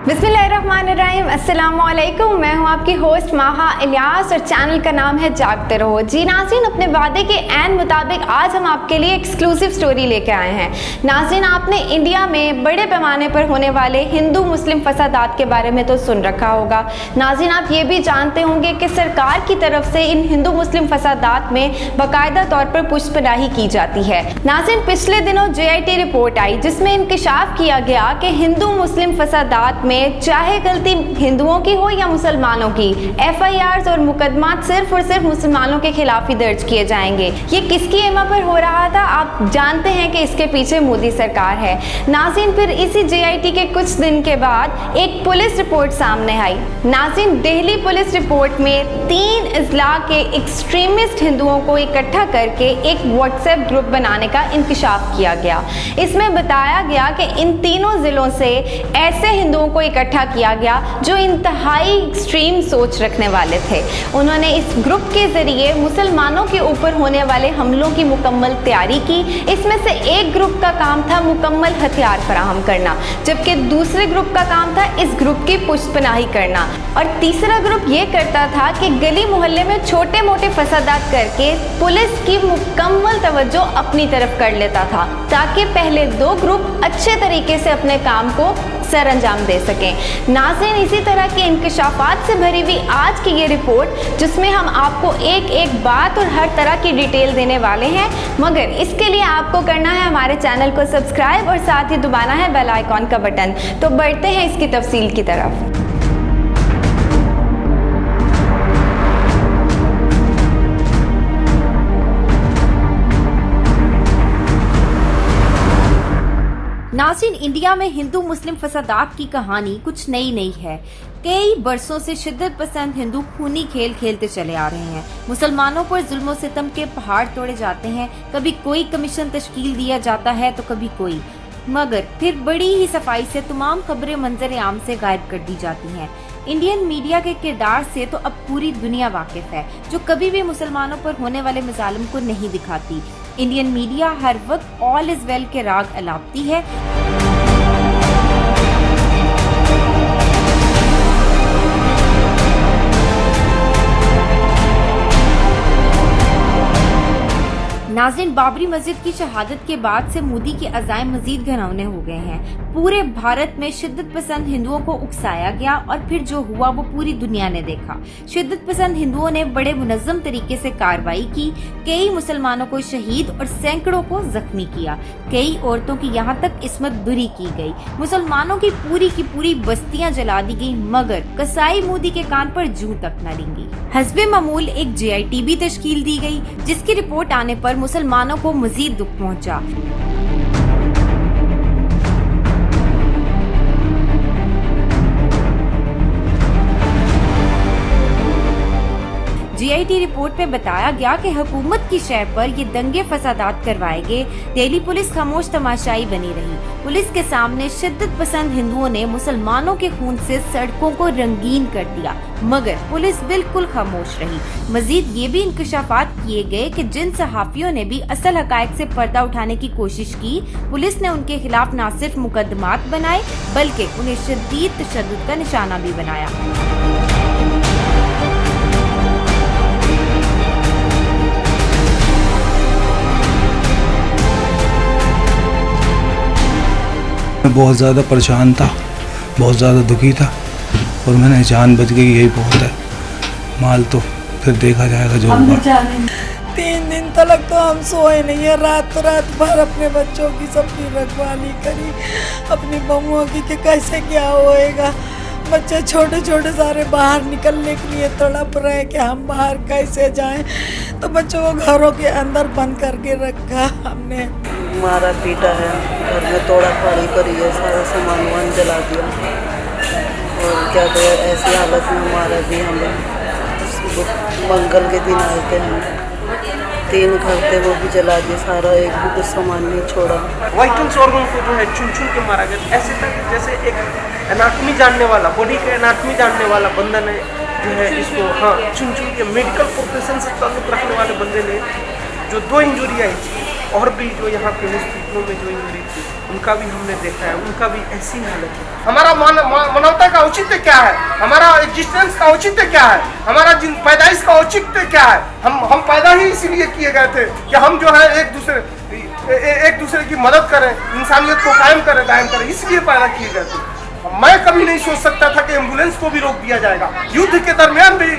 बिस्मिल्लाहिर्रहमानिर्रहीम, अस्सलामुअलैकुम। मैं हूं आपकी होस्ट माहा इलियास और चैनल का नाम है जागते रहो। जी नाज़रीन, अपने वादे के ऐन मुताबिक आज हम आपके लिए एक्सक्लूसिव स्टोरी लेके आए हैं। नाज़रीन, आपने इंडिया में बड़े पैमाने पर होने वाले हिंदू मुस्लिम फसादात के बारे में तो सुन रखा होगा। नाज़रीन, आप ये भी जानते होंगे कि सरकार की तरफ से इन हिंदू मुस्लिम फसादात में बाकायदा तौर पर पुष्पनाही की जाती है। नाज़रीन, पिछले दिनों JIT रिपोर्ट आई जिसमें इंकशाफ किया गया कि हिंदू मुस्लिम फसादात में चाहे गलती हिंदुओं की हो या मुसलमानों की, FIRs और मुकदमात सिर्फ और सिर्फ मुसलमानों के खिलाफ ही दर्ज किए जाएंगे। ये किसकी एमा पर हो रहा था? आप जानते हैं कि इसके पीछे मोदी सरकार है। नाज़रीन, फिर इसी JIT के कुछ दिन के बाद एक पुलिस रिपोर्ट सामने आई। नाज़रीन, दिल्ली पुलिस रिपोर्ट में 3 अजला के एक्सट्रीमिस्ट हिंदुओं को इकट्ठा करके एक WhatsApp ग्रुप बनाने का इंकशाफ किया गया। इसमें बताया गया कि इन तीनों जिलों से ऐसे हिंदुओं को इकट्ठा किया गया जो इंतहाई एक्सट्रीम सोच रखने वाले थे। उन्होंने इस ग्रुप के जरिए मुसलमानों के ऊपर होने वाले हमलों की मुकम्मल तैयारी की। इसमें से एक ग्रुप का काम था मुकम्मल हथियार फराहम करना, जबकि दूसरे ग्रुप का काम था इस ग्रुप की पुष्पनाही करना, और तीसरा ग्रुप ये करता था कि गली मोहल्ले में छोटे मोटे फसादात करके पुलिस की मुकम्मल तवज्जो अपनी तरफ कर लेता था, ताकि पहले 2 ग्रुप अच्छे तरीके से अपने काम को सर अंजाम दे सकें। नाज़रीन, इसी तरह के इंकशाफात से भरी हुई आज की ये रिपोर्ट, जिसमें हम आपको एक एक बात और हर तरह की डिटेल देने वाले हैं, मगर इसके लिए आपको करना है हमारे चैनल को सब्सक्राइब और साथ ही दबाना है बेल आइकॉन का बटन। तो बढ़ते हैं इसकी तफसील की तरफ। नाज़रीन, इंडिया में हिंदू मुस्लिम फसादात की कहानी कुछ नई नहीं है। कई बरसों से शिद्दत पसंद हिंदू खूनी खेल खेलते चले आ रहे हैं। मुसलमानों पर जुल्म सितम के पहाड़ तोड़े जाते हैं। कभी कोई कमीशन तश्कील दिया जाता है तो कभी कोई, मगर फिर बड़ी ही सफाई से तमाम खबरें मंजर आम से गायब कर दी जाती हैं। इंडियन मीडिया के किरदार से तो अब पूरी दुनिया वाकिफ है, जो कभी भी मुसलमानों पर होने वाले मजालिम को नहीं दिखाती। इंडियन मीडिया हर वक्त ऑल इज वेल के राग अलापती है। नाज़रीन, बाबरी मस्जिद की शहादत के बाद से मोदी के अज़ाइम मजीद घनौने हो गए हैं। पूरे भारत में शिद्दत पसंद हिंदुओं को उकसाया गया और फिर जो हुआ वो पूरी दुनिया ने देखा। शिद्दत पसंद हिंदुओं ने बड़े मुनज़्ज़म तरीके से कार्रवाई की, कई मुसलमानों को शहीद और सैकड़ों को जख्मी किया। कई औरतों की यहाँ तक इस्मत बुरी की गई। मुसलमानों की पूरी बस्तियां जला दी गई, मगर कसाई मोदी के कान पर जूं तक न रेंगी। हस्बे मामूल एक JIT भी तश्कील दी गई, जिसकी रिपोर्ट आने पर मुसलमानों को मजीद दुख पहुंचा। JIT रिपोर्ट में बताया गया कि हुकूमत की शह पर ये दंगे फसादात करवाए गए। दिल्ली पुलिस खामोश तमाशाई बनी रही। पुलिस के सामने शिद्दत पसंद हिंदुओं ने मुसलमानों के खून से सड़कों को रंगीन कर दिया, मगर पुलिस बिल्कुल खामोश रही। मजीद ये भी इंकशाफात किए गए कि जिन सहाफियों ने भी असल हकायक से पर्दा उठाने की कोशिश की, पुलिस ने उनके खिलाफ न सिर्फ मुकदमात बनाए बल्कि उन्हें शदीद तशद्दुद का निशाना भी बनाया। मैं बहुत ज़्यादा परेशान था, बहुत ज़्यादा दुखी था, और मैंने जान बच गई, यही बहुत है। माल तो फिर देखा जाएगा जो होगा। 3 दिन तक तो हम सोए नहीं है, रात भर अपने बच्चों की सबकी रखवाली करी, अपनी बहुओं की कि कैसे क्या होएगा। बच्चे छोटे सारे बाहर निकलने के लिए तड़प रहे कि हम बाहर कैसे जाएं, तो बच्चों को घरों के अंदर बंद करके रखा हमने। मारा पीटा है, घर में तोड़ा फाड़ी करी है, सारा सामान वान जला दिया, और क्या करें, ऐसी हालत में मारा भी हमें। मंगल के दिन आए थे हम, 3 घर थे वो भी जला दिए, सारा एक भी कुछ सामान नहीं छोड़ा। वाइटल्स ऑर्गन को जो है चुन के मारा गया, ऐसे तक जैसे एक एनाटॉमी जानने वाला, बॉडी का एनाटॉमी जानने वाला बंदा ने जो है इसको चुन के मेडिकल प्रोफेशन से ताल्लुक़ रखने वाले बंदे ने जो 2 इंजरी आई थी और भी जो यहाँ के हॉस्पिटलों में जो इंजरी थी उनका भी हमने देखा है, उनका भी ऐसी हालत है। हमारा मानवता का औचित्य क्या है, हमारा एग्जिस्टेंस का औचित्य क्या है, हमारा पैदाइश का औचित्य क्या है। हम पैदा ही इसीलिए किए गए थे कि हम जो है एक दूसरे की मदद करें, इंसानियत को कायम करें, इसलिए पैदा किए गए थे। मैं कभी नहीं सोच सकता था कि एम्बुलेंस को भी रोक दिया जाएगा। युद्ध के दरमियान भी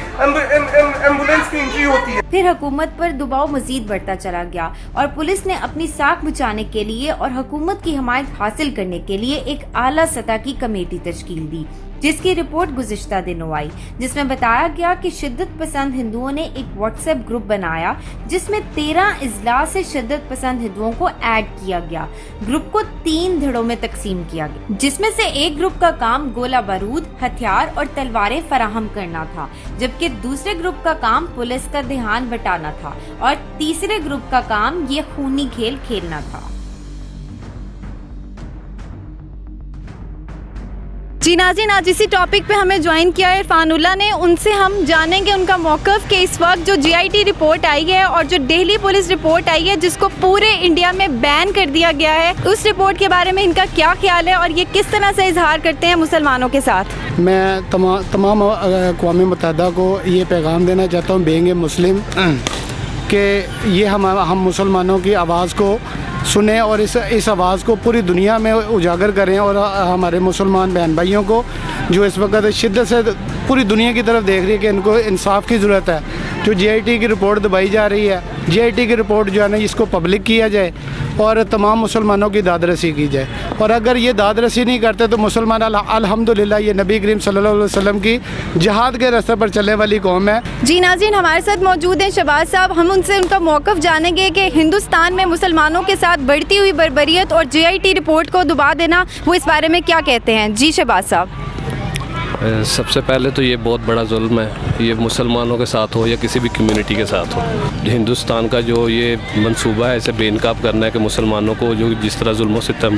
एम्बुलेंस की एंट्री होती है। फिर हुकूमत पर दबाव मजीद बढ़ता चला गया और पुलिस ने अपनी साख बचाने के लिए और हुकूमत की हिमायत हासिल करने के लिए एक आला सतह की कमेटी तश्कील दी, जिसकी रिपोर्ट गुज़िश्ता दिनों आई, जिसमें बताया गया कि शिद्दत पसंद हिंदुओं ने एक व्हाट्सएप ग्रुप बनाया जिसमें 13 अजला से शिद्दत पसंद हिंदुओं को ऐड किया गया। ग्रुप को 3 धड़ों में तकसीम किया गया, जिसमें से एक ग्रुप का काम गोला बारूद, हथियार और तलवारें फराहम करना था, जबकि दूसरे ग्रुप का काम पुलिस का ध्यान बटाना था और तीसरे ग्रुप का काम ये खूनी खेल खेलना था। जी नाज़रीन, आज इसी टॉपिक पे हमें ज्वाइन किया है इरफानुल्लाह ने। उनसे हम जानेंगे उनका मौक़िफ़ कि इस वक्त जो GIT रिपोर्ट आई है और जो दिल्ली पुलिस रिपोर्ट आई है जिसको पूरे इंडिया में बैन कर दिया गया है, उस रिपोर्ट के बारे में इनका क्या ख्याल है और ये किस तरह से इजहार करते हैं मुसलमानों के साथ। मैं तमाम अक़वाम मुत्तहिदा को ये पैगाम देना चाहता हूँ, बेंगे मुस्लिम, कि ये हम मुसलमानों की आवाज़ को सुने और इस आवाज़ को पूरी दुनिया में उजागर करें और हमारे मुसलमान बहन भाइयों को जो इस वक्त शिद्दत से पूरी दुनिया की तरफ देख रही है कि इनको इंसाफ की ज़रूरत है। जो GIT की रिपोर्ट दबाई जा रही है, GIT की रिपोर्ट जो है ना, इसको पब्लिक किया जाए और तमाम मुसलमानों की दादरसी की जाए। और अगर ये दादरसी नहीं करते तो मुसलमान अल्हम्दुलिल्लाह ये नबी करीम सल्लल्लाहु अलैहि वसल्लम की जिहाद के रास्ते पर चलने वाली कौम है। जी नाज़रीन, हमारे साथ मौजूद हैं शहबाज साहब। हम उनसे उनका मौक़िफ़ जानेंगे कि हिंदुस्तान में मुसलमानों के साथ बढ़ती हुई बर्बरियत और GIT रिपोर्ट को दबा देना, वो इस बारे में क्या कहते हैं। जी शहबाज साहब। सबसे पहले तो ये बहुत बड़ा जुल्म है, ये मुसलमानों के साथ हो या किसी भी कम्युनिटी के साथ हो। हिंदुस्तान का जो ये मंसूबा है इसे बेनकाब करना है कि मुसलमानों को जो जिस तरह जुल्म सितम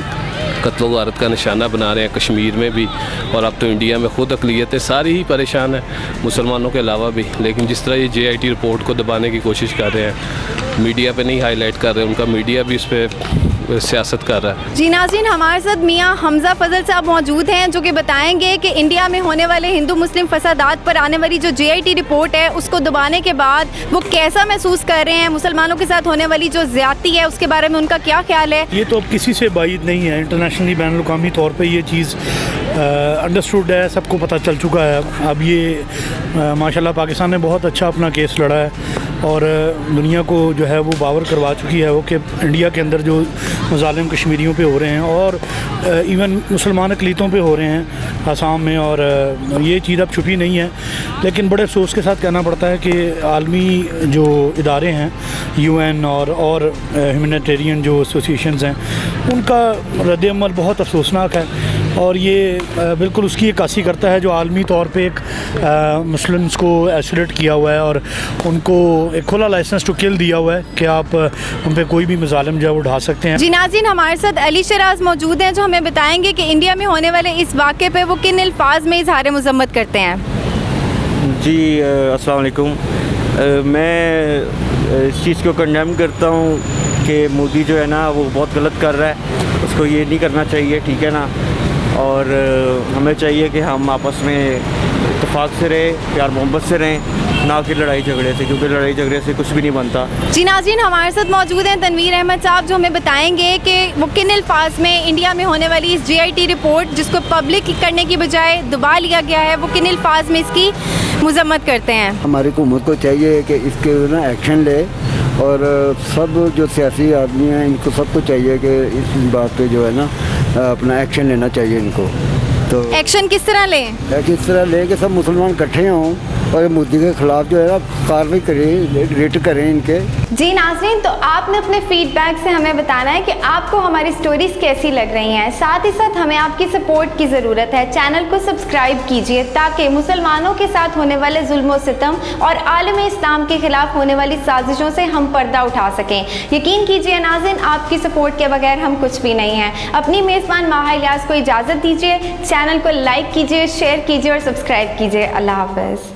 कत्ल गारत का निशाना बना रहे हैं कश्मीर में भी, और अब तो इंडिया में ख़ुद अक़लियतें सारी ही परेशान हैं मुसलमानों के अलावा भी। लेकिन जिस तरह ये GIT रिपोर्ट को दबाने की कोशिश कर रहे हैं, मीडिया पे नहीं हाईलाइट कर रहे, उनका मीडिया भी इस पर सियासत कर रहा है। जी नाज़रीन, हमारे साथ मियाँ हमज़ा फजल साहब मौजूद हैं जो कि बताएंगे कि इंडिया में होने वाले हिंदू मुस्लिम फसादात पर आने वाली जो GIT रिपोर्ट है उसको दबाने के बाद वो कैसा महसूस कर रहे हैं, मुसलमानों के साथ होने वाली जो ज़्यादती है उसके बारे में उनका क्या ख्याल है। ये तो अब किसी से बाइद नहीं है, इंटरनेशनली बैन अवी तौर पर ये चीज़ अंडरस्टूड है, सबको पता चल चुका है। अब ये माशाल्लाह पाकिस्तान ने बहुत अच्छा अपना केस लड़ा है और दुनिया को जो है वो बावर करवा चुकी है वो कि इंडिया के अंदर जो ज़ालिम कश्मीरियों पे हो रहे हैं और इवन मुसलमान अक़लियतों पे हो रहे हैं आसाम में, और ये चीज़ अब छुपी नहीं है। लेकिन बड़े अफसोस के साथ कहना पड़ता है कि आलमी जो इदारे हैं, UN और ह्यूमैनिटेरियन जो एसोसिएशंस हैं, उनका रद्द-ए-अमल बहुत अफसोसनाक है और ये बिल्कुल उसकी अक्कासी करता है जो आलमी तौर पे एक मुस्लिम्स को आइसोलेट किया हुआ है और उनको एक खुला लाइसेंस टू किल दिया हुआ है कि आप उन पे कोई भी मज़ालिम जो है उठा सकते हैं। जी नाज़रीन, हमारे साथ अली शराज मौजूद हैं जो हमें बताएंगे कि इंडिया में होने वाले इस वाक़े पे वो किन अल्फाज में इज़हार मज़म्मत करते हैं। जी अस्सलाम वालेकुम। मैं इस चीज़ को कंडेम करता हूँ कि मोदी जो है ना वो बहुत गलत कर रहा है, उसको ये नहीं करना चाहिए, ठीक है ना। और हमें चाहिए कि हम आपस में इत्तेफाक से रहें, प्यार मोहब्बत से रहें, ना कि लड़ाई झगड़े से, क्योंकि लड़ाई झगड़े से कुछ भी नहीं बनता। जी नाज़रीन, हमारे साथ मौजूद हैं तनवीर अहमद साहब जो हमें बताएंगे कि वो किन अल्फाज में इंडिया में होने वाली इस GIT रिपोर्ट जिसको पब्लिक करने की बजाय दबा लिया गया है, वो किन अल्फाज में इसकी मजम्मत करते हैं। हमारी हुकूमत को चाहिए कि इसके ना एक्शन ले और सब जो सियासी आदमी हैं इनको सबको चाहिए कि इस बात पे जो है ना अपना एक्शन लेना चाहिए इनको। तो एक्शन किस तरह लें? किस तरह ले कि सब मुसलमान इकट्ठे हों और मोदी के ख़िलाफ़ जो है ना कार्रवाई करें, रेट करें इनके। जी नाज़रीन, तो आपने अपने फीडबैक से हमें बताना है कि आपको हमारी स्टोरीज़ कैसी लग रही हैं। साथ ही साथ हमें आपकी सपोर्ट की ज़रूरत है। चैनल को सब्सक्राइब कीजिए ताकि मुसलमानों के साथ होने वाले जुल्म सितम और आलम इस्लाम के ख़िलाफ़ होने वाली साजिशों से हम पर्दा उठा सकें। यकीन कीजिए नाज़रीन, आपकी सपोर्ट के बगैर हम कुछ भी नहीं हैं। अपनी मेज़बान माहा इलियास को इजाज़त दीजिए। चैनल को लाइक कीजिए, शेयर कीजिए और सब्सक्राइब कीजिए। अल्लाह हाफ़िज़।